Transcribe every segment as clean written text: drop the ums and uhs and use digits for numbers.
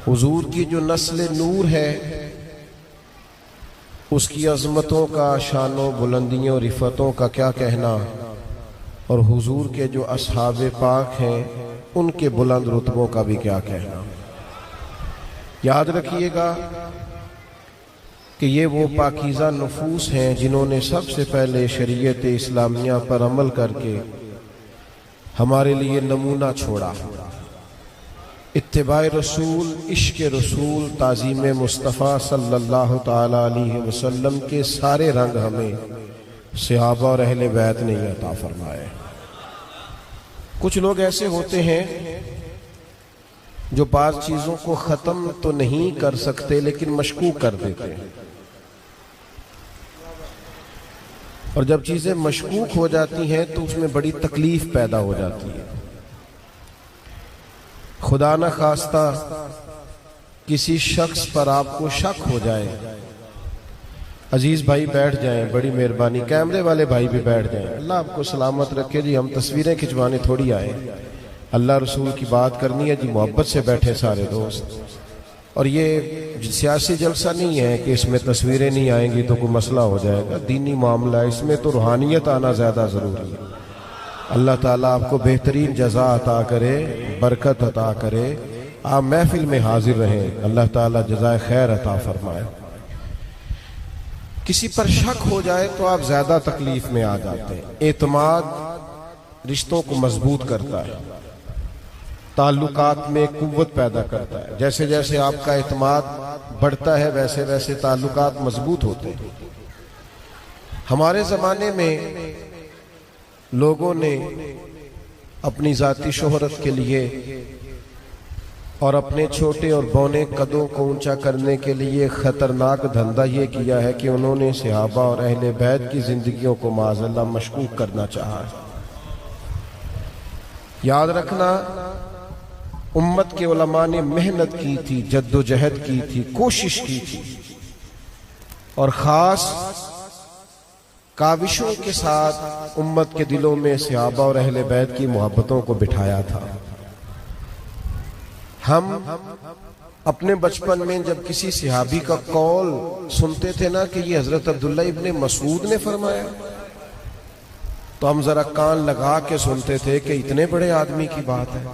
हुजूर की जो नस्ल नूर है उसकी अज़मतों का, शानों बुलंदियों रिफ़तों का क्या कहना, और हुजूर के जो असहाबे पाक हैं उनके बुलंद रुतबों का भी क्या कहना। याद रखिएगा कि ये वो पाकीज़ा नफूस हैं जिन्होंने सबसे पहले शरीयत इस्लामिया पर अमल करके हमारे लिए नमूना छोड़ा। इत्तिबाए रसूल, इश्क़ रसूल, ताज़ीम मुस्तफ़ा सल्लल्लाहु ताला अलैहि वसल्लम के सारे रंग हमें सहाबा और अहले बैत ने अता फरमाए। कुछ लोग ऐसे होते हैं जो बाज़ चीज़ों को ख़त्म तो नहीं कर सकते लेकिन मशकूक कर देते हैं, और जब चीज़ें मशकूक हो जाती हैं तो उसमें बड़ी तकलीफ पैदा हो जाती है। खुदा न खास्ता किसी शख्स पर आपको शक हो जाए, अजीज भाई बैठ जाएं, बड़ी मेहरबानी, कैमरे वाले भाई भी बैठ जाएं, अल्लाह आपको सलामत रखे जी। हम तस्वीरें खिंचवाने थोड़ी आए, अल्लाह रसूल की बात करनी है जी। मोहब्बत से बैठे सारे दोस्त, और ये सियासी जलसा नहीं है कि इसमें तस्वीरें नहीं आएंगी तो कोई मसला हो जाएगा। दीनी मामला है, इसमें तो रूहानियत आना ज़्यादा ज़रूरी है। अल्लाह ताला आपको बेहतरीन जज़ा अता करे, बरकत अता करे, आप महफिल में हाजिर रहें, अल्लाह ताला जज़ाए खैर अता फरमाए। किसी पर शक हो जाए तो आप ज़्यादा तकलीफ में आ जाते हैं। एतमाद रिश्तों को मजबूत करता है, ताल्लुकात में कुव्वत पैदा करता है। जैसे जैसे आपका एतमाद बढ़ता है वैसे वैसे ताल्लुकात मजबूत होते हैं। हमारे ज़माने में लोगों ने अपनी ज़ाती शोहरत के लिए और अपने छोटे और बौने कदों को ऊंचा करने के लिए ख़तरनाक धंधा ये किया है कि उन्होंने सहाबा और अहले बैत की ज़िंदगियों को माज़अल्लाह मशकूक करना चाहा है। याद रखना, उम्मत के उलमा ने मेहनत की थी, जद्दोजहद की थी, कोशिश की थी, और ख़ास काविशों के साथ उम्मत के दिलों में सहाबा और अहले बैत की मोहब्बतों को बिठाया था। हम अपने बचपन में जब किसी सहाबी का कौल सुनते थे ना कि ये हजरत अब्दुल्ला इब्ने मसूद ने फरमाया, तो हम जरा कान लगा के सुनते थे कि इतने बड़े आदमी की बात है,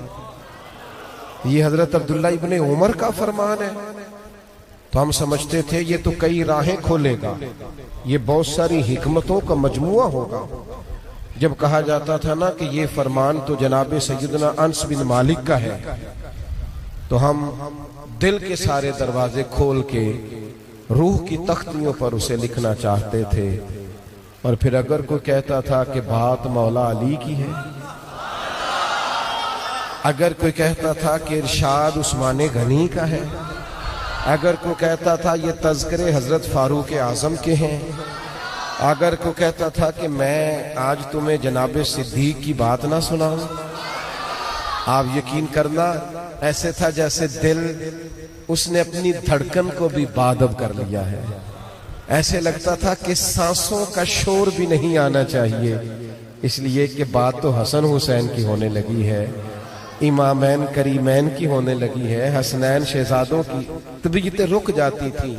ये हजरत अब्दुल्ला इब्ने उमर का फरमान है। तो हम समझते थे ये तो कई राहें खोलेगा, ये बहुत सारी हिकमतों का मजमुआ होगा। जब कहा जाता था ना कि ये फरमान तो जनाब सैयदना अनस बिन मालिक का है, तो हम दिल के सारे दरवाजे खोल के रूह की तख्तियों पर उसे लिखना चाहते थे। और फिर अगर कोई कहता था कि बात मौला अली की है, अगर कोई कहता था कि इरशाद उस्मान गनी का है, अगर कोई कहता था ये तज़किरे हजरत फारूक आज़म के हैं, अगर कोई कहता था कि मैं आज तुम्हें जनाब सिद्दीक की बात ना सुनाऊं, आप यकीन करना ऐसे था जैसे दिल उसने अपनी धड़कन को भी बादब कर लिया है। ऐसे लगता था कि सांसों का शोर भी नहीं आना चाहिए, इसलिए कि बात तो हसन हुसैन की होने लगी है, इमामैन करीमैन की होने लगी है, हसनैन शहजादों की तबीयतें रुक जाती थी।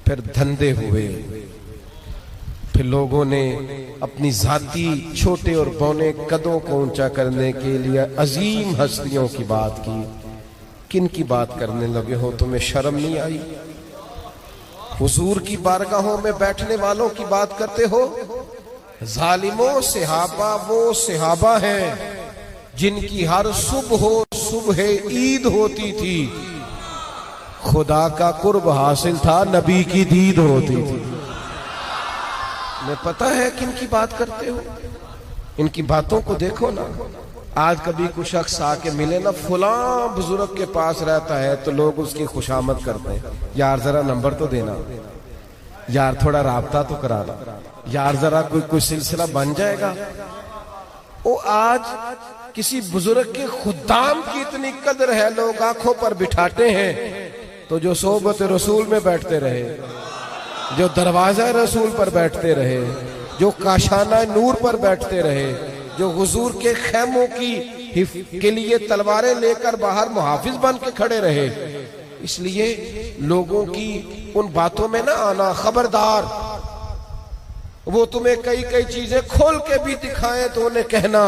फिर धंधे हुए, फिर लोगों ने अपनी जाती छोटे और बौने कदों को ऊंचा करने के लिए अजीम हस्तियों की बात की। किन की बात करने लगे हो, तुम्हें शर्म नहीं आई? हुजूर की बारगाहों में बैठने वालों की बात करते हो। जालिमों, सहाबा वो सहाबा हैं जिनकी हर सुबह ईद होती थी, खुदा का कुर्ब हासिल था, नबी की दीद होती थी। मैं पता है किन की बात करते हो, इनकी बातों को देखो ना। आज कभी कुछ शख्स आके मिले ना, फलां बुजुर्ग के पास रहता है, तो लोग उसकी खुशामद करते हैं, यार जरा नंबर तो देना, यार थोड़ा राब्ता तो कराना, यार जरा कोई सिलसिला बन जाएगा। वो आज किसी बुजुर्ग के खुदाम की इतनी कदर है, लोग आंखों पर बिठाते हैं। तो जो सोबत रसूल में बैठते रहे, जो दरवाजा रसूल पर बैठते रहे, जो काशाना नूर पर बैठते रहे, जो हुजूर के खैमों की के लिए तलवारें लेकर बाहर मुहाफिज बन के खड़े रहे, इसलिए लोगों की उन बातों में ना आना, खबरदार। वो तुम्हें कई कई चीजें खोल के भी दिखाएं तो उन्हें कहना,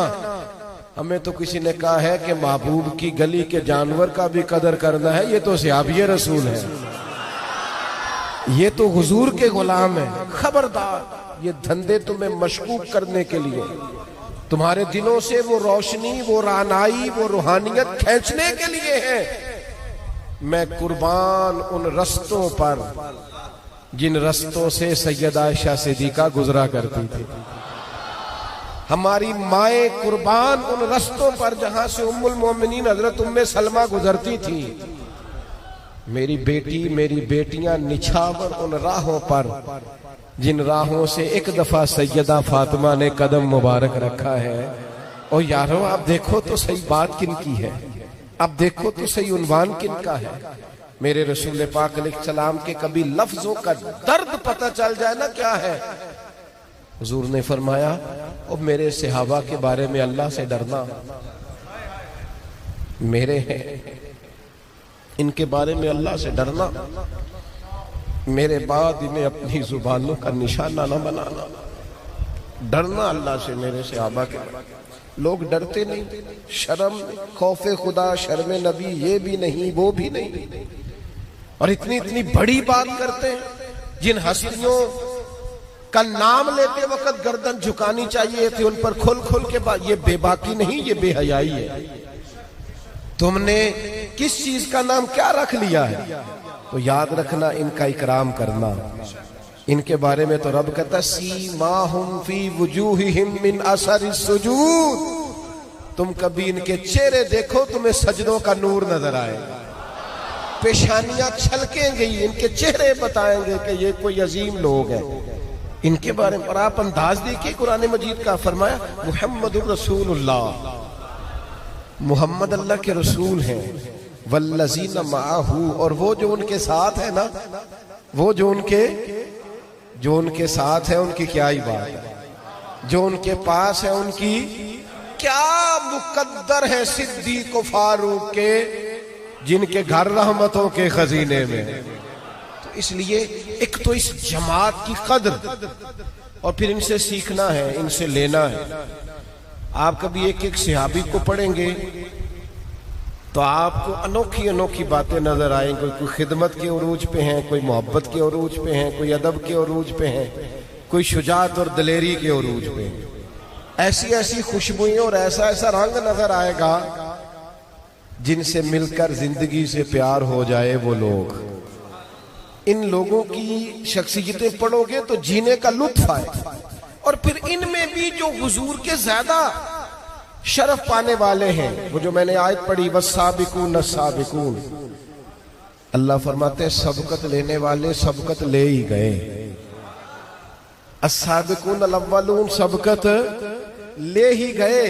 हमें तो किसी ने कहा है कि महबूब की गली के जानवर का भी कदर करना है, ये तो सहाबी रसूल है, ये तो हुजूर के गुलाम है। खबरदार, ये धंधे तुम्हें मशकूक करने के लिए, तुम्हारे दिलों से वो रोशनी, वो रानाई, वो रूहानियत खींचने के लिए है। मैं कुर्बान उन रस्तों पर जिन रस्तों से सैयदा आयशा सिद्दीका गुजरा करती थी। हमारी माए कुर्बान उन रस्तों पर जहां से उम्मुल मोमिनीन हजरत उम्मे सलमा गुजरती थी। मेरी बेटी, मेरी बेटियां निछावर उन राहों पर जिन राहों से एक दफा सैयदा फातिमा ने कदम मुबारक रखा है। और यारो, आप देखो तो सही बात किन की है, अब देखो तो सही उन्वान किन का है। मेरे रसूल पाक अलैहिस्सलाम के कभी लफ्जों का दर्द पता चल जाए ना क्या है। हुजूर ने फरमाया, और मेरे सहाबा के बारे में अल्लाह से डरना, मेरे हैं इनके बारे में अल्लाह से डरना, मेरे बाद इन्हें अपनी जुबानों का निशाना ना बनाना। डरना अल्लाह से मेरे सहाबा के। लोग डरते नहीं, शर्म, खौफे खुदा, शर्म नबी, ये भी नहीं वो भी नहीं, और इतनी इतनी बड़ी बात करते हैं। जिन हस्तियों का नाम लेते वक्त गर्दन झुकानी चाहिए थी, उन पर खोल खोल के बात, ये बेबाकी नहीं, ये बेहयाई है। तुमने किस चीज का नाम क्या रख लिया है, तो याद रखना, इनका इकराम करना। इनके बारे में तो रब कहता, सीमाहुम फी वुजूहिहिम मिन असरिस सुजूद। तुम कभी इनके चेहरे देखो, तुम्हें सजदों का नूर नजर आएगा, पेशानियां छलकेंगी, इनके चेहरे बताएंगे कि ये कोई अजीम लोग हैं। इनके बारे में और आप अंदाज देखिए, कुरान मजीद का फरमाया, मुहम्मदुर रसूलुल्लाह, मुहम्मद अल्लाह के रसूल हैं। वल्लज़ीना माअहू, और वो जो उनके साथ है ना, वो जो उनके साथ है, उनकी क्या ही बात है। जो उनके पास है, उनकी क्या मुकद्दर है। सिद्दीक व फारूक के, जिनके घर रहमतों के खजीने में। तो इसलिए एक तो इस जमात की कद्र, और फिर इनसे सीखना है, इनसे लेना है। आप कभी एक एक सहाबी को पढ़ेंगे तो आपको अनोखी अनोखी बातें नजर आएंगी। कोई खिदमत के उरूज पे हैं, कोई मोहब्बत के उरूज पे हैं, कोई अदब के उरूज पे हैं, कोई शुजात और दलेरी के उरूज पे हैं। ऐसी ऐसी खुशबुएं और ऐसा ऐसा रंग नजर आएगा, जिनसे मिलकर जिंदगी से प्यार हो जाए वो लोग। इन लोगों की शख्सियतें पढ़ोगे तो जीने का लुत्फ आए। और फिर इनमें भी जो हुजूर के ज्यादा शरफ पाने वाले हैं, वो जो मैंने आयत पढ़ी, वस्साबिकून अस्साबिकून, अल्लाह फरमाते हैं सबकत लेने वाले सबकत ले ही गए। अस्साबिकून अल-अव्वलून, सबकत ले ही गए।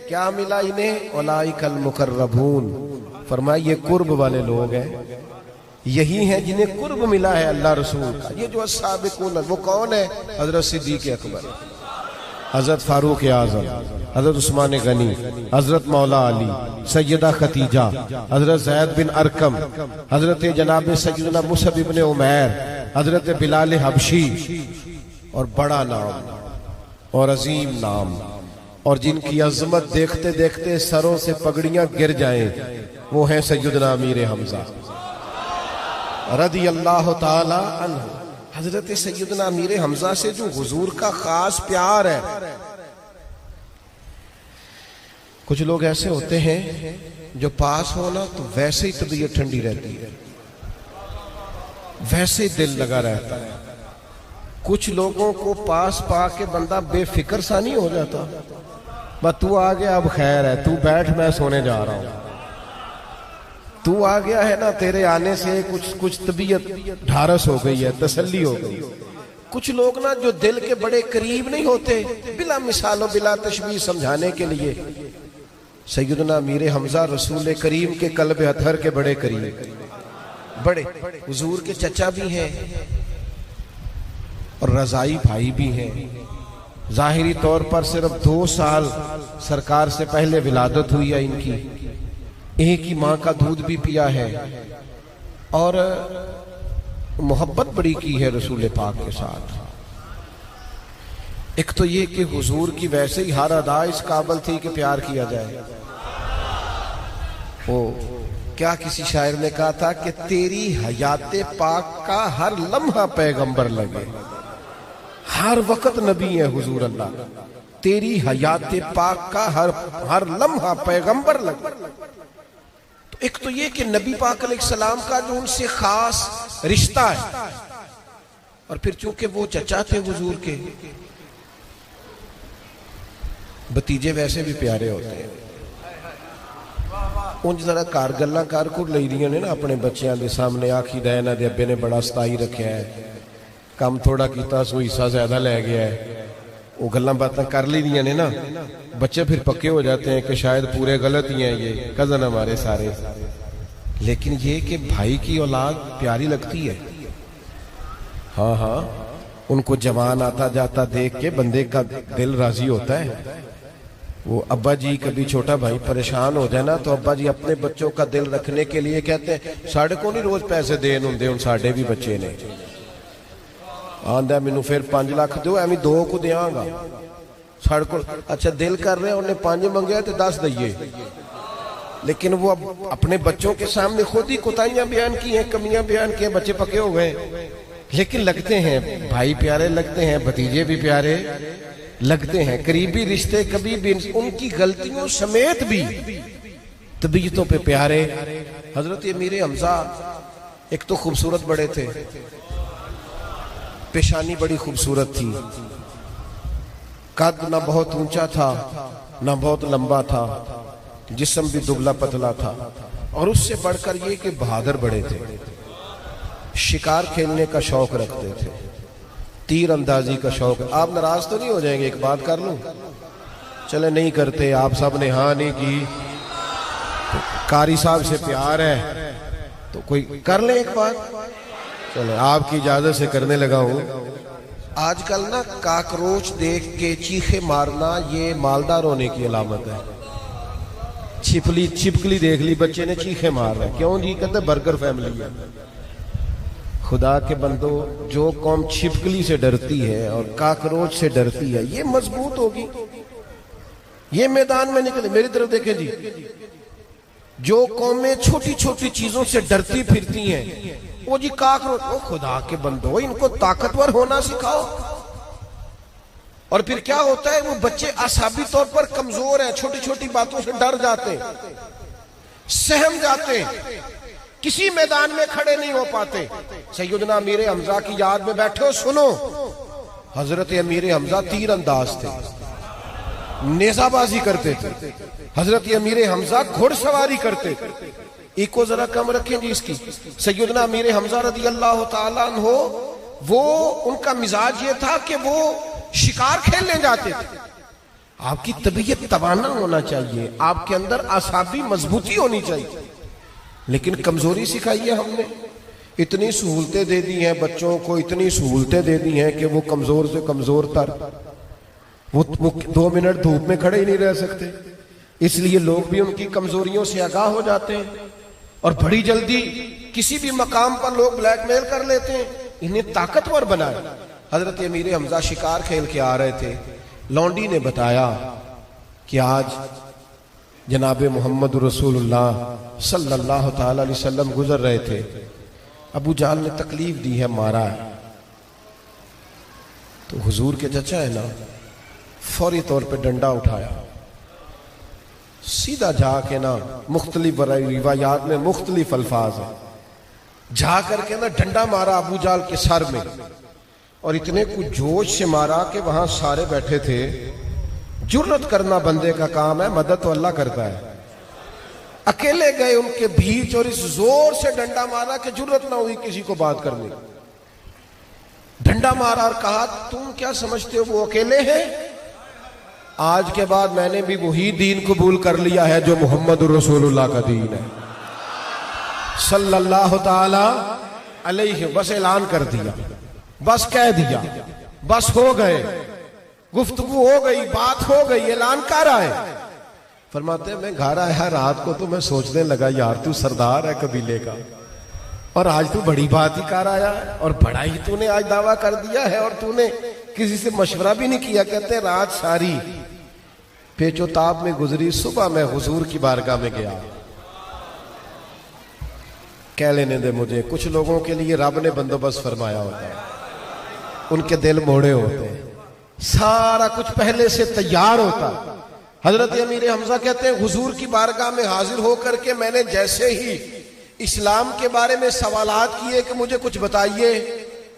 क्या मिला इन्हें? उलाइकल मुकर्रबून, फरमाया ये कुर्ब वाले लोग हैं, यही हैं जिन्हें कुर्ब मिला है अल्लाह रसूल का। ये जो अस्साबिकून, वो कौन है? हजरत सिद्दीक अकबर, हजरत फारूक आजम, हजरत उस्मान गनी, हजरत मौला अली, सैयदा खतीजा, हजरत जैद बिन अरकम, हजरत जनाब सैयदना मुसअब इब्न उमैर, हजरत बिलाल हबशी। और बड़ा नाम और अजीम नाम, और जिनकी अजमत देखते देखते सरों से पगड़ियां गिर जाएं, वो हैं सैयदना अमीर हमजा रदी अल्लाह ताला अन्हु। हजरत सैयदना अमीर हमजा से जो हुजूर का खास प्यार है। कुछ लोग ऐसे होते हैं जो पास हो ना तो वैसे ही तबीयत ठंडी रहती है, वैसे ही दिल लगा रहता है। कुछ लोगों को पास पाके बंदा बेफिक्र सा नहीं हो जाता, बस तू आ गया अब खैर है, तू बैठ मैं सोने जा रहा हूं। तू आ गया है ना, तेरे आने से कुछ तबीयत ढारस हो गई है, तसल्ली हो गई। कुछ लोग ना जो दिल के बड़े करीब नहीं होते, बिला मिसालों बिला तशबीह समझाने के लिए, सैयदना अमीर हमजा रसूल करीम के कल्ब अतहर के बड़े करीब, बड़े हुजूर के चचा भी हैं और रजाई भाई भी हैं। जाहिरी तौर पर सिर्फ 2 साल सरकार से पहले विलादत हुई है इनकी, एक ही माँ का दूध भी पिया है। और मोहब्बत बड़ी की है रसूल पाक के साथ। एक तो ये कि हुजूर की वैसे ही हर अदा इस काबिल थी कि प्यार किया जाए। वो क्या किसी शायर ने कहा था कि तेरी हयाते पाक का हर लम्हा पैगंबर लगे, हर वक्त नबी है हुजूर अल्लाह, तेरी हयाते पाक का हर लम्हा पैगंबर लगे। तो एक तो ये कि नबी पाक अलैहिस्सलाम का जो उनसे खास रिश्ता है, और फिर चूंकि वो चचा थे हुजूर के, भतीजे वैसे भी प्यारे होते हैं। उंज जरा घर गल्लां कर कुर लईदियां ने ना अपने बच्चों के सामने, आखी दा इन्हां दे अब्बे ने बड़ा सताई रखा है, काम थोड़ा किया सो हिस्सा ज्यादा लै गया है, वो गल्लां बातें कर लीदियां ने ना, बच्चे फिर पक्के हो जाते हैं कि शायद पूरे गलत ही हैं ये कजन हमारे सारे। लेकिन ये कि भाई की औलाद प्यारी लगती है। हाँ हाँ, उनको जवान आता जाता देख के बंदे का दिल राजी होता है। वो अब्बा जी कभी छोटा भाई परेशान हो जाए ना, तो अब्बा जी अपने बच्चों का दिल रखने के लिए कहते हैं साढ़े को नहीं रोज पैसे देन होंगे, हुण साढ़े भी बच्चे ने, आंदा मैनू फिर 5 लाख दो, एवं 2 को देंगा साढ़े को। अच्छा दिल कर रहे उन्हें 5 मंगया तो 10 दइए, लेकिन वो अब अपने बच्चों के सामने खुद ही कोताहियां बयान की हैं, कमियां बयान की हैं, बच्चे पके हो गए। लेकिन लगते हैं भाई प्यारे लगते हैं, भतीजे भी प्यारे लगते हैं, करीबी रिश्ते कभी भी उनकी गलतियों समेत भी तबीयतों पे प्यारे। हजरत अमीर हमजा एक तो खूबसूरत बड़े थे, पेशानी बड़ी खूबसूरत थी, कद ना बहुत ऊंचा था ना बहुत लंबा था, जिस्म भी दुबला पतला था, और उससे बढ़कर ये कि बहादुर बड़े थे, शिकार खेलने का शौक रखते थे, तीर अंदाजी का शौक। आप नाराज तो नहीं हो जाएंगे, एक बात कर लूं? चले नहीं करते, आप सब ने हाँ नहीं की, तो कारी साहब से प्यार है तो कोई कर ले एक बात। चले आपकी इजाजत से करने लगा हूं। आजकल ना काकरोच देख के चीखे मारना ये मालदार होने की अलामत है। छिपकली देख ली बच्चे ने चीखे मार रहे, क्यों जी? कहते बर्गर फैमिली है। खुदा के बंदो, जो कौम छिपकली से डरती है और काकरोच से डरती है, ये मजबूत होगी, ये मैदान में निकले। मेरी तरफ देखें जी, जो कौमें छोटी छोटी चीजों से डरती फिरती हैं, वो जी काकरोच, ओ खुदा के बंदो, इनको ताकतवर होना सिखाओ। और फिर क्या होता है, वो बच्चे आसाबी तौर पर कमजोर हैं, छोटी छोटी बातों से डर जाते, सहम जाते, किसी मैदान में खड़े नहीं हो पाते। सैयदना अमीर हमजा की याद में बैठे हो, सुनो, हजरत अमीर हमजा तीर अंदाज थे, नेजाबाजी करते थे। हजरत अमीर हमजा घुड़सवारी करते थे। इको जरा कम रखें जी इसकी। सैयदना अमीर हमजा रदी अल्लाह ताला अन्हो, वो उनका मिजाज ये था कि वो शिकार खेलने जाते थे। आपकी तबीयत तवाना होना चाहिए, आपके अंदर आसाबी मजबूती होनी चाहिए, लेकिन कमजोरी सिखाई है हमने। इतनी सहूलतें दे दी हैं बच्चों को, इतनी सहूलतें दे दी हैं कि वो कमजोर से कमजोर तर, वो 2 मिनट धूप में खड़े ही नहीं रह सकते। इसलिए लोग भी उनकी कमजोरियों से आगाह हो जाते हैं और बड़ी जल्दी किसी भी मकाम पर लोग ब्लैकमेल कर लेते हैं, इन्हें ताकतवर बनाए। हजरत अमीर हमजा शिकार खेल के आ रहे थे, लौंडी ने बताया कि आज जनाब मोहम्मद रसूलुल्लाह सल्लल्लाहु ताला अलैहि वसल्लम गुजर रहे थे, अबू जाल ने तकलीफ दी है, मारा है। तो हुजूर के चचा है ना, फौरी तौर पे डंडा उठाया, सीधा जाके ना, मुख्तलिफ रिवायात में मुख्तलिफ अल्फाज है, जा करके ना डंडा मारा अबू जाल के सर में, और इतने कुछ जोश से मारा कि वहां सारे बैठे थे। जुर्रत करना बंदे का काम है, मदद तो अल्लाह करता है। अकेले गए उनके बीच और इस जोर से डंडा मारा कि जुर्रत ना हुई किसी को बात करने। डंडा मारा और कहा, तुम क्या समझते हो वो अकेले हैं? आज के बाद मैंने भी वही दीन कबूल कर लिया है जो मोहम्मद रसूलुल्लाह का दीन है सल्लल्लाहु ताला अलैहि। बस ऐलान कर दिया, बस कह दिया, बस हो गए, गुफ्तगू हो गई, बात हो गई, ऐलान कर आए। फरमाते मैं घर आया रात को तो मैं सोचने लगा, यार तू सरदार है कबीले का, और आज तू बड़ी बात ही कर आया है और बड़ा ही तूने आज दावा कर दिया है और तूने किसी से मशवरा भी नहीं किया। कहते रात सारी पेचोताब में गुजरी, सुबह मैं हुजूर की बारगाह में गया। कह लेने दे मुझे, कुछ लोगों के लिए रब ने बंदोबस्त फरमाया होता है, उनके दिल मोड़े होते हैं, सारा कुछ पहले से तैयार होता। हजरत अमीर हमजा कहते हैं हुजूर की बारगाह में हाजिर होकर के मैंने जैसे ही इस्लाम के बारे में सवालात किए कि मुझे कुछ बताइए,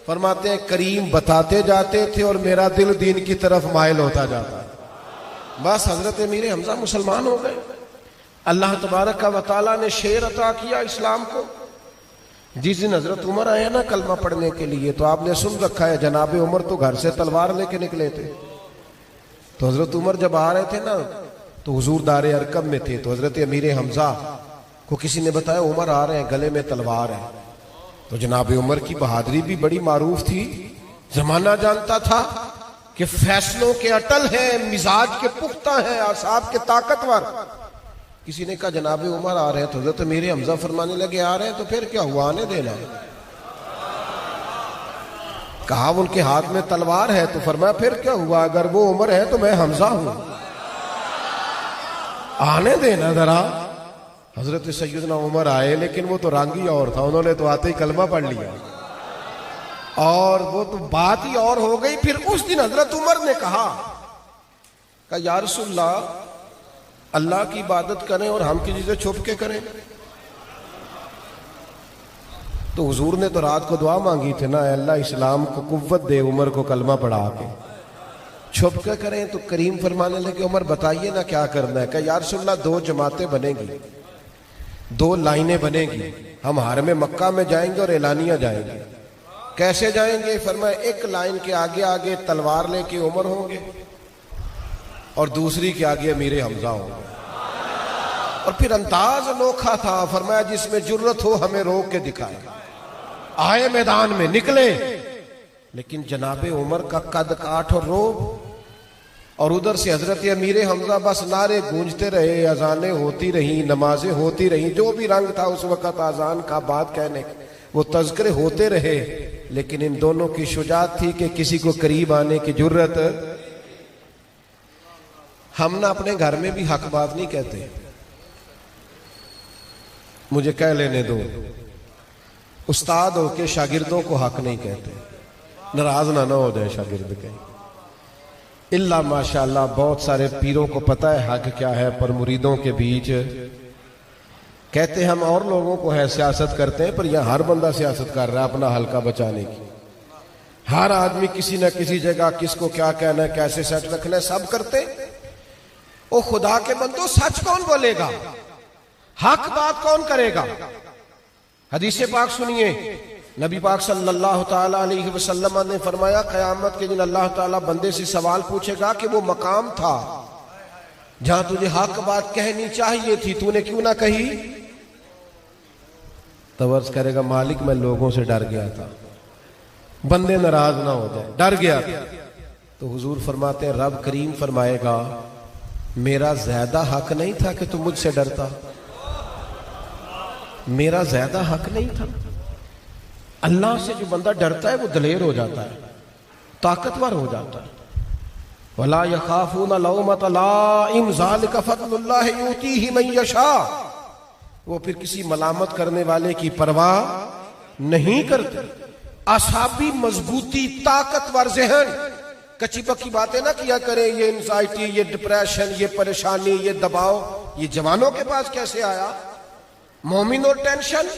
फरमाते हैं करीम बताते जाते थे और मेरा दिल दीन की तरफ माइल होता जाता। बस हजरत अमीर हमजा मुसलमान हो गए। अल्लाह तबारक व तआला ने शेर अता किया इस्लाम को। जिस दिन हजरत उमर आए ना कलमा पढ़ने के लिए, तो आपने सुन रखा है जनाब उमर तो घर से तलवार लेके निकले थे। तो हजरत उमर जब आ रहे थे ना तो हुजूर दारे अरकम में थे, तो हजरत अमीर हमजा को किसी ने बताया उमर आ रहे हैं, गले में तलवार है। तो जनाब उमर की बहादुरी भी बड़ी मारूफ थी। जमाना जानता था कि फैसलों के अटल हैं, मिजाज के पुख्ता हैं, आसाब के ताकतवर। किसी ने कहा जनाब उमर आ रहे हैं, तो हजरत अमीर हमजा फरमाने लगे आ रहे हैं तो फिर क्या हुआ, आने देना। कहा उनके हाथ में तलवार है, तो फरमाया फिर क्या हुआ, अगर वो उमर है तो मैं हमजा हूं, आने देना जरा। हजरत सैयदना उमर आए, लेकिन वो तो रंग ही और था, उन्होंने तो आते ही कलमा पढ़ लिया और वो तो बात ही और हो गई। फिर उस दिन हजरत उमर ने कहा या रसूलल्लाह अल्लाह की इबादत करें और हम किसी से छुप के करें। तो हुजूर ने तो रात को दुआ मांगी थी ना, अल्लाह इस्लाम को कुव्वत दे, उमर को कलमा पढ़ा के। छुप के करें तो करीम फरमाने लगे उमर बताइए ना क्या करना है। कहा या रसूलल्लाह दो जमातें बनेगी, दो लाइनें बनेगी, हम हरम मक्का में जाएंगे और एलानिया जाएंगे। कैसे जाएंगे? फरमाया एक लाइन के आगे आगे तलवार लेके उमर होंगे और दूसरी के आगे अमीर हमजा होंगे। और फिर अंदाज अनोखा था, फरमाया जिसमें जुर्रत हो हमें रोक के दिखाए। आए मैदान में निकले, लेकिन जनाबे उमर का कद काठ और रोब, और उधर से हजरत अमीर हमजा बस नारे गूंजते रहे, अजानें होती रही, नमाजें होती रही, जो भी रंग था उस वक्त आजान का, बात कहने वो तज़किरे होते रहे। लेकिन इन दोनों की शुजात थी कि किसी को करीब आने की जुर्रत। हम ना अपने घर में भी हक बात नहीं कहते, मुझे कह लेने दो। उस्ताद हो के शागिर्दों को हक नहीं कहते, नाराज ना हो जाए शागिर्द कहीं। इल्ला माशाअल्लाह बहुत सारे पीरों को पता है हक क्या है, पर मुरीदों के बीच कहते हम और लोगों को है सियासत करते हैं, पर यह हर बंदा सियासत कर रहा है अपना हल्का बचाने की। हर आदमी किसी न किसी जगह किसको क्या कहना है, कैसे सेट रखना है, सब करते। ओ खुदा के बंदो, सच कौन बोलेगा, हक बात कौन करेगा? हदीस पाक सुनिए, नबी पाक सल्लल्लाहु ताला अलैहि वसल्लम ने फरमाया क़यामत के दिन अल्लाह ताला बंदे से सवाल पूछेगा कि वो मकाम था जहां तुझे हक बात कहनी चाहिए थी, तूने क्यों ना कही? तो अर्ज करेगा मालिक मैं लोगों से डर गया था, बंदे नाराज ना हो जाए, डर गया था। तो हुजूर फरमाते हैं रब करीम फरमाएगा मेरा ज्यादा हक नहीं था कि तू मुझसे डरता, मेरा ज्यादा हक नहीं था। अल्लाह से जो बंदा डरता है वो दलेर हो जाता है, ताकतवर हो जाता है। वला यखाफून लौमत लाइम ज़ालिका फज़लुल्लाह युतीही मन यशा, वो फिर किसी मलामत करने वाले की परवाह नहीं करते। असाबी मजबूती, ताकतवर जहन, कच्ची पक्की बातें ना किया करें। ये एंजाइटी, ये डिप्रेशन, ये परेशानी, ये दबाव, ये जवानों के पास कैसे आया? मोमिन और टेंशन,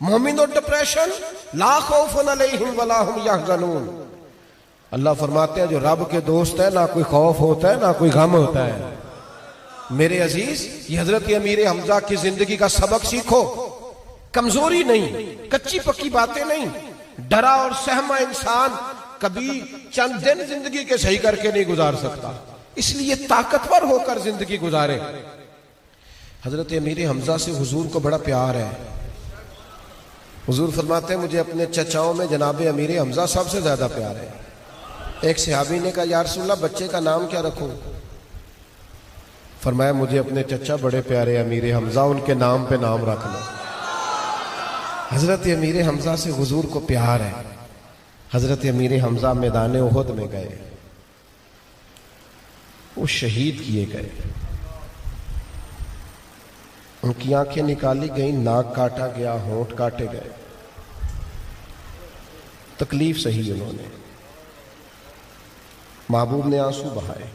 मोमिन और डिप्रेशन, ला खौफुन अलैहिम वला हुम यहज़नून। अल्लाह फरमाते हैं जो रब के दोस्त है ना कोई खौफ होता है ना कोई गम होता है। मेरे अजीज, ये हजरत अमीर हमजा की जिंदगी का सबक सीखो। कमजोरी नहीं, कच्ची पक्की बातें नहीं, डरा और सहमा इंसान कभी चंद दिन जिंदगी के सही करके नहीं गुजार सकता, इसलिए ताकतवर होकर जिंदगी गुजारे। हजरत अमीर हमजा से हुजूर को बड़ा प्यार है। हुजूर फरमाते हैं मुझे अपने चचाओं में जनाब अमीर हमजा सबसे ज्यादा प्यार है। एक सहाबी ने कहा या रसूलल्लाह बच्चे का नाम क्या रखूं? फरमाया मुझे अपने चचा बड़े प्यारे अमीर हमजा, उनके नाम पे नाम रख लो। हजरत अमीर हमजा से हुजूर को प्यार है। हजरत अमीर हमजा मैदान उहद में गए, वो शहीद किए गए, उनकी आंखें निकाली गई, नाक काटा गया, होंठ काटे गए, तकलीफ सही उन्होंने। महबूब ने आंसू बहाए।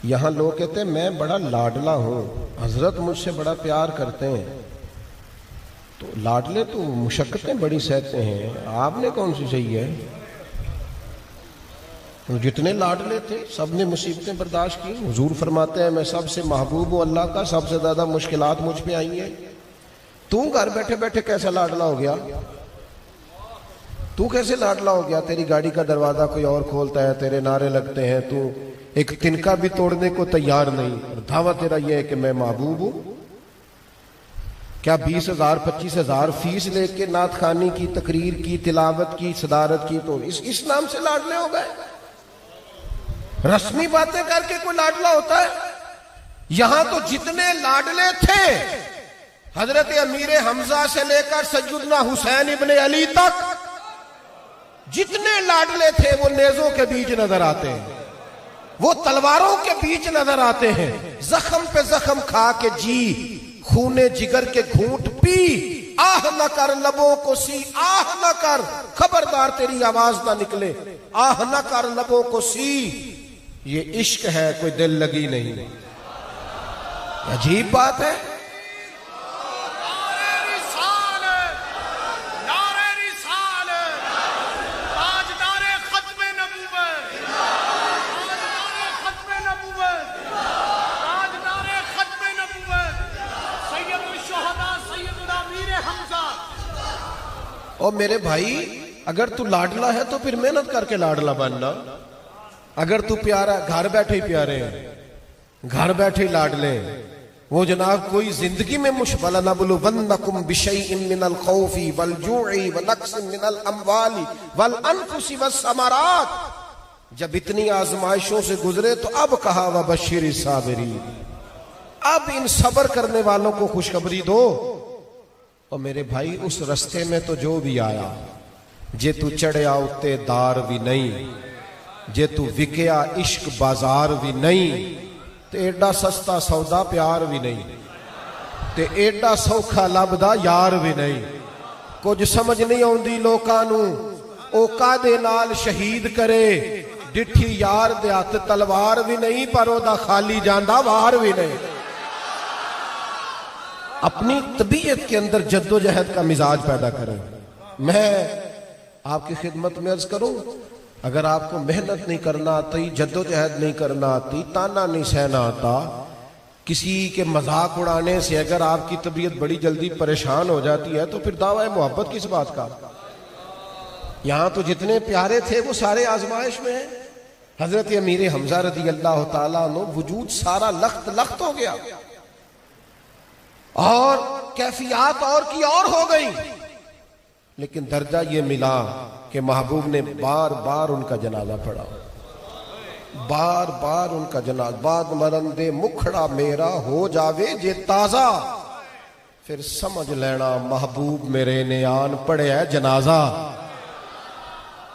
यहां लोग कहते हैं मैं बड़ा लाडला हूं, हजरत मुझसे बड़ा प्यार करते हैं, तो लाडले तो मुशक्कतें बड़ी सहते हैं, आपने कौन सी सही है? तो जितने लाडले थे सब ने मुसीबतें बर्दाश्त की। हुजूर फरमाते हैं मैं सबसे महबूब हूं अल्लाह का, सबसे ज्यादा मुश्किलात मुझ पे आई हैं। तू घर बैठे बैठे कैसा लाडला हो गया? तू कैसे लाडला हो गया? तेरी गाड़ी का दरवाजा कोई और खोलता है, तेरे नारे लगते हैं, तू एक तिनका भी तोड़ने को तैयार नहीं, और दावा तेरा यह है कि मैं महबूब हूं। क्या 20,000 25,000 फीस लेके नात खानी की, तकरीर की, तिलावत की, सदारत की, तो इस नाम से लाडले हो गए? रस्मी बातें करके कोई लाडला होता है? यहां तो जितने लाडले थे हजरत अमीर हमजा से लेकर सैयदना हुसैन इब्ने अली तक, जितने लाडले थे वो नेजों के बीच नजर आते हैं, वो तलवारों के बीच नजर आते हैं। जख्म पे जख्म खा के जी, खूने जिगर के घूंट पी, आह न कर लबों को सी, आह न कर, खबरदार तेरी आवाज ना निकले, आह न कर लबों को सी। ये इश्क है, कोई दिल लगी नहीं। अजीब बात है। और मेरे भाई अगर तू लाडला है तो फिर मेहनत करके लाडला बनना। अगर तू प्यारा, घर बैठे ही प्यारे हैं, घर बैठे ही लाडले, वो जनाब कोई जिंदगी में मुश्किल ना बोलो। वन्नकुम बिशैइन मिनल खौफी वल जूई व नक्सिन मिनल अमवाली वल अनफुसी वस्समरात। जब इतनी आजमाइशों से गुजरे तो अब कहा व बशीर साबिरीन, अब इन सब्र करने वालों को खुशखबरी दो। और मेरे भाई उस रस्ते में तो जो भी आया, जे तू चढ़िया उत्ते दार भी नहीं, जे तू विकया इश्क बाजार भी नहीं, ते एडा सस्ता सौदा प्यार भी नहीं, ते एडा सौखा लभदा यार भी नहीं। कुछ समझ नहीं आउंदी लोकां नूं, ओ कादे नाल शहीद करे, डिठी यार दे हत्थ तलवार भी नहीं, पर ओदा खाली जांदा वार भी नहीं। अपनी तबीयत के अंदर जद्दोजहद का मिजाज पैदा करें। मैं आपकी खिदमत में अर्ज करूं, अगर आपको मेहनत नहीं करना आती, जद्दोजहद नहीं करना आती, ताना नहीं सहना आता, किसी के मजाक उड़ाने से अगर आपकी तबीयत बड़ी जल्दी परेशान हो जाती है, तो फिर दावा है मोहब्बत किस बात का? यहां तो जितने प्यारे थे वो सारे आजमाइश में है। हजरत अमीर हमजा रदी अल्लाह ताला अन्हु वजूद सारा लख्त लख्त हो गया, और कैफियत और की और हो गई, लेकिन दर्जा ये मिला कि महबूब ने बार बार उनका जनाजा पढ़ा, बार बार उनका जनाजा। बाद मरंदे मुखड़ा मेरा हो जावे जे ताजा, फिर समझ लेना महबूब मेरे ने आन पढ़े है जनाजा।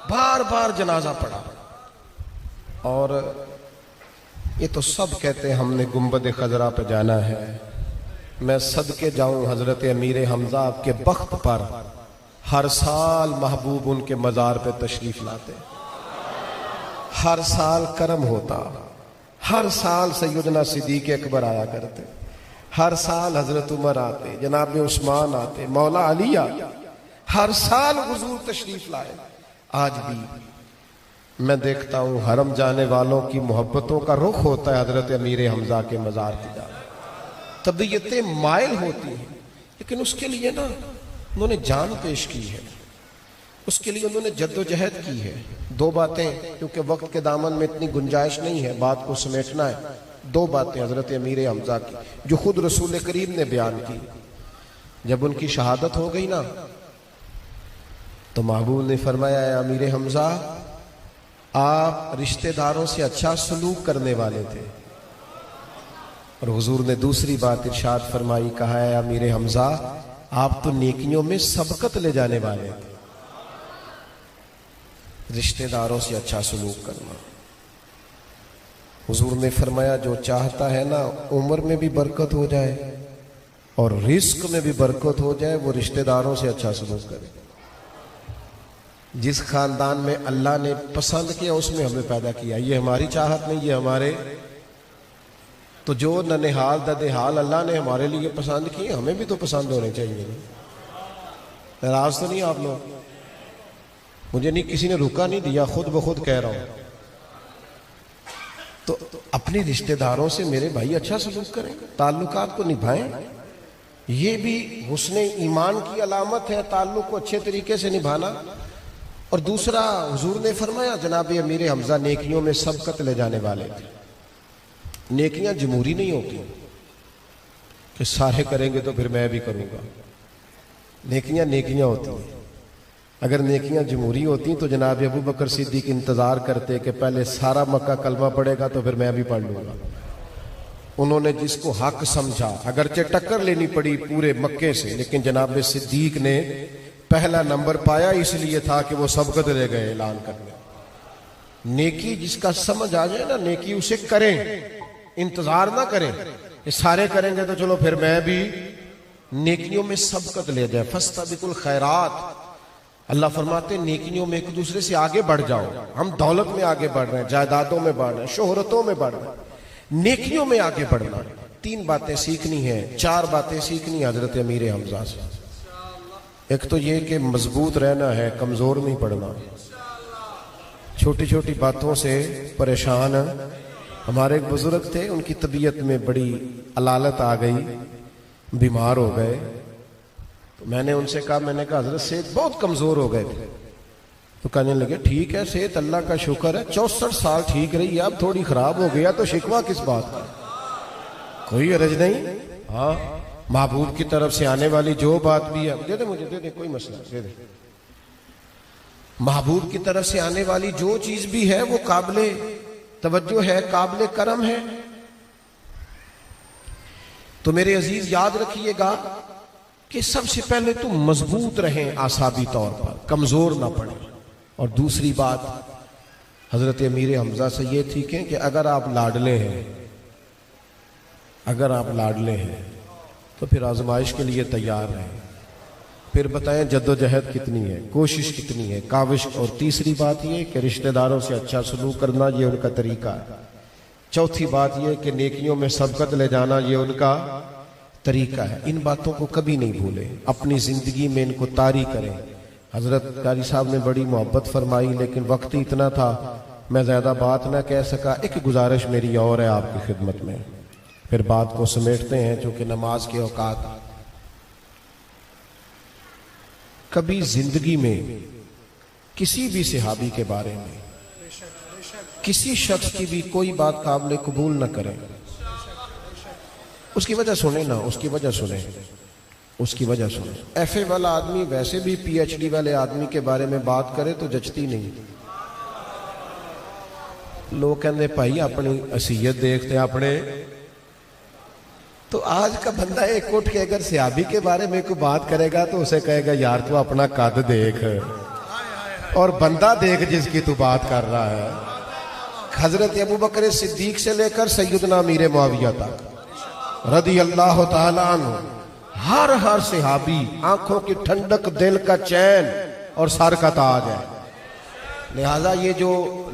बार बार जनाजा पढ़ा। और ये तो सब कहते हैं हमने गुंबद खजरा पे जाना है। मैं सदके जाऊं हजरत अमीर हमजा के बख्त पर, हर साल महबूब उनके मजार पे तशरीफ लाते, हर साल करम होता, हर साल सैयदना सिद्दीक अकबर आया करते, हर साल हजरत उमर आते, जनाब उस्मान आते, मौला अली आते, हर साल हुजूर तशरीफ लाए। आज भी मैं देखता हूं हरम जाने वालों की मोहब्बतों का रुख होता है हजरत अमीर हमजा के मजार की जाए। तबीयतें मायल होती हैं, लेकिन उसके लिए ना उन्होंने जान पेश की है, उसके लिए उन्होंने जद्दोजहद की है। दो बातें, क्योंकि वक्त के दामन में इतनी गुंजाइश नहीं है, बात को समेटना है। दो बातें हजरत अमीर हमजा की जो खुद रसूल करीम ने बयान की। जब उनकी शहादत हो गई ना, तो महबूब ने फरमाया अमीर हमजा आप रिश्तेदारों से अच्छा सलूक करने वाले थे, और हुजूर ने दूसरी बात इरशाद फरमाई, कहा है अमीर हमजा आप तो नेकियों में सबकत ले जाने वाले थे। रिश्तेदारों से अच्छा सलूक करना। हुजूर ने फरमाया जो चाहता है ना उम्र में भी बरकत हो जाए और रिस्क में भी बरकत हो जाए, वो रिश्तेदारों से अच्छा सलूक करे। जिस खानदान में अल्लाह ने पसंद किया उसमें हमें पैदा किया, ये हमारी चाहत नहीं, ये हमारे, तो जो ननिहाल ददेहाल अल्लाह ने हमारे लिए पसंद किए हमें भी तो पसंद होने चाहिए। नाराज तो नहीं आप लोग? मुझे नहीं, किसी ने रुका नहीं दिया, खुद ब खुद कह रहा हूं। तो अपने रिश्तेदारों से मेरे भाई अच्छा सलूक करें, ताल्लुकात को निभाएं। ये भी हुस्ने ईमान की अलामत है, ताल्लुक को अच्छे तरीके से निभाना। और दूसरा हुजूर ने फरमाया जनाब अमीर हमजा नेकियों में सबकत ले जाने वाले थे। नेकियां जमूरी नहीं होती कि सारे करेंगे तो फिर मैं भी करूंगा। नेकियां नेकियां होती हैं। अगर नेकियां जमूरी होती तो जनाब अबू बकर सिद्दीक इंतजार करते कि पहले सारा मक्का कलमा पड़ेगा तो फिर मैं भी पढ़ लूंगा। उन्होंने जिसको हक समझा, अगरचे टक्कर लेनी पड़ी पूरे मक्के से, लेकिन जनाब सिद्दीक ने पहला नंबर पाया, इसलिए था कि वो सबकत ले गए ऐलान करने। नेकी जिसका समझ आ जाए ना, नेकी उसे करें, इंतजार ना करें ये सारे करेंगे तो चलो फिर मैं भी। नेकियों में सबकत ले जाए, फस्ताबिकुल खैरात। अल्लाह फरमाते नेकियों में एक दूसरे से आगे बढ़ जाओ। हम दौलत में आगे बढ़ रहे हैं, जायदादों में बढ़ रहे हैं, शोहरतों में बढ़ रहे हैं, नेकियों में आगे बढ़ना। 3 बातें सीखनी है, 4 बातें सीखनी है हजरत अमीर हमजा से। एक तो ये कि मजबूत रहना है, कमजोर नहीं पड़ना। छोटी छोटी बातों से परेशान। हमारे एक बुजुर्ग थे, उनकी तबीयत में बड़ी अलालत आ गई, बीमार हो गए। तो मैंने उनसे कहा, मैंने कहा हजरत सेहत बहुत कमजोर हो गए थे। तो कहने लगे ठीक है, सेहत अल्लाह का शुक्र है, 64 साल ठीक रही है, अब थोड़ी खराब हो गया तो शिकवा किस बात का, कोई हरज नहीं। हाँ, महबूब की तरफ से आने वाली जो बात भी है, दे दे मुझे, दे दे, कोई मसला, दे दे। महबूब की तरफ से आने वाली जो चीज भी है वो काबिले तवज्जो है, काबिले करम है। तो मेरे अजीज याद रखिएगा कि सबसे पहले तो मजबूत रहें आसाबी तौर पर, कमजोर ना पड़े। और दूसरी बात हजरत अमीर हमजा से ये थी कि अगर आप लाडले हैं, अगर आप लाडले हैं तो फिर आजमाइश के लिए तैयार रहें। फिर बताएं जद्दोजहद कितनी है, कोशिश कितनी है, काविश। और तीसरी बात यह कि रिश्तेदारों से अच्छा सलूक करना, ये उनका तरीका है। चौथी बात यह कि नेकियों में सबकत ले जाना, ये उनका तरीका है। इन बातों को कभी नहीं भूलें, अपनी जिंदगी में इनको तारी करें। हजरत कारी साहब ने बड़ी मोहब्बत फरमाई, लेकिन वक्त ही इतना था, मैं ज्यादा बात ना कह सका। एक गुजारिश मेरी और है आपकी खिदमत में, फिर बात को समेटते हैं चूंकि नमाज के औकात। कभी जिंदगी में किसी भी सहाबी के बारे में, किसी शख्स की भी कोई बात काबिल कबूल न करें। उसकी वजह सुने ना, उसकी वजह सुने, उसकी वजह सुने। एफए वाला आदमी वैसे भी पीएचडी वाले आदमी के बारे में बात करे तो जचती नहीं। लोग कहते भाई अपनी हसीयत देखते अपने। तो आज का बंदा एक उठ के अगर सहाबी के बारे में कोई बात करेगा तो उसे कहेगा यार तू अपना कद देख और बंदा देख जिसकी तू बात कर रहा है। हजरत अबू बकर सिद्दीक से लेकर सैयदना अमीर मुआविया तक रदी अल्लाह ताला अन्हु, हर सहाबी आंखों की ठंडक, दिल का चैन और सर का ताज है। लिहाजा ये जो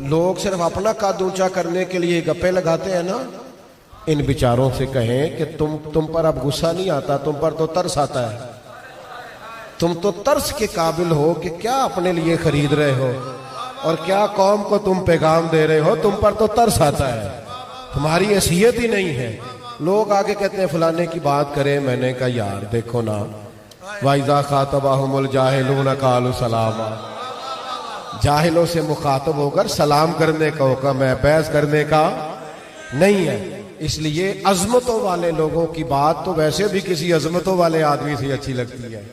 लोग सिर्फ अपना कद ऊंचा करने के लिए गप्पे लगाते हैं ना, इन विचारों से कहें कि तुम पर अब गुस्सा नहीं आता, तुम पर तो तरस आता है। तुम तो तरस के काबिल हो कि क्या अपने लिए खरीद रहे हो और क्या कौम को तुम पैगाम दे रहे हो। तुम पर तो तरस आता है, तुम्हारी हैसियत ही नहीं है। लोग आगे कहते हैं फलाने की बात करें, मैंने कहा यार देखो ना, वाइजा खातबाहुमुल जाहिलून कालू सलामा, जाहिलों से मुखातब होकर सलाम करने का हुक्म है, बहस करने का नहीं है। इसलिए अजमतों वाले लोगों की बात तो वैसे भी किसी अजमतों वाले आदमी से अच्छी लगती है।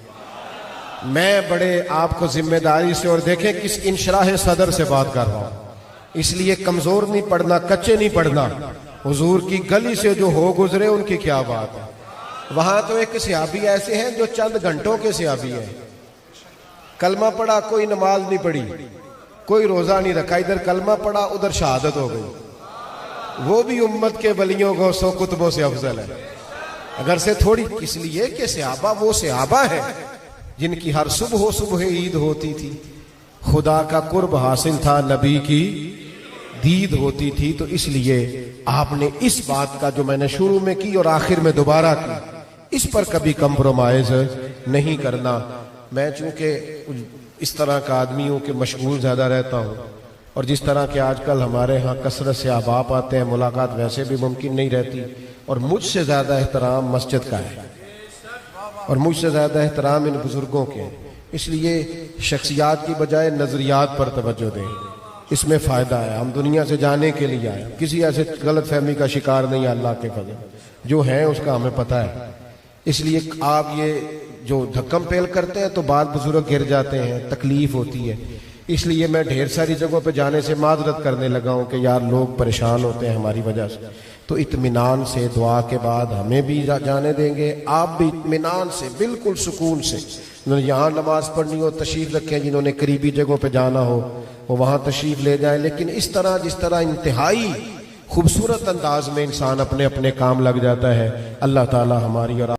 मैं बड़े आपको जिम्मेदारी से और देखें किस इंशराह सदर से बात कर रहा हूं, इसलिए कमजोर नहीं पड़ना, कच्चे नहीं पड़ना। हुजूर की गली से जो हो गुजरे उनकी क्या बात है। वहां तो एक सहाबी ऐसे हैं जो चंद घंटों के सहाबी हैं, कलमा पढ़ा कोई नमाज नहीं पढ़ी, कोई रोजा नहीं रखा, इधर कलमा पढ़ा उधर शहादत हो गई। वो भी उम्मत के वलियों गौसों कुतुबों से अफजल है। अगर से थोड़ी इसलिए कि सहाबा वो सहाबा है जिनकी हर सुबह ईद होती थी, खुदा का कुर्ब हासिल था, नबी की दीद होती थी। तो इसलिए आपने इस बात का जो मैंने शुरू में की और आखिर में दोबारा की, इस पर कभी कंप्रोमाइज नहीं करना। मैं चूंकि इस तरह का आदमी हूं कि मशगूल ज्यादा रहता हूं, और जिस तरह के आजकल हमारे यहाँ कसरत से अहबाब आते हैं, मुलाकात वैसे भी मुमकिन नहीं रहती, और मुझसे ज्यादा एहतराम मस्जिद का है और मुझसे ज्यादा एहतराम इन बुजुर्गों के, इसलिए शख्सियात की बजाय नजरियात पर तवज्जो दें, इसमें फ़ायदा है। हम दुनिया से जाने के लिए आए, किसी ऐसे गलत फहमी का शिकार नहीं है। अल्लाह के फजल जो है उसका हमें पता है। इसलिए आप ये जो धक्कम पेल करते हैं तो बाद बुजुर्ग गिर जाते हैं, तकलीफ होती है। इसलिए मैं ढेर सारी जगहों पे जाने से माजरत करने लगा हूँ कि यार लोग परेशान होते हैं हमारी वजह से। तो इत्मीनान से दुआ के बाद हमें भी जाने देंगे, आप भी इत्मीनान से बिल्कुल सुकून से, यहाँ नमाज पढ़नी हो तशरीफ रखें, जिन्होंने करीबी जगहों पे जाना हो वो वहाँ तशरीफ ले जाएं। लेकिन इस तरह जिस तरह इंतहाई खूबसूरत अंदाज में इंसान अपने अपने काम लग जाता है, अल्लाह ताला हमारी और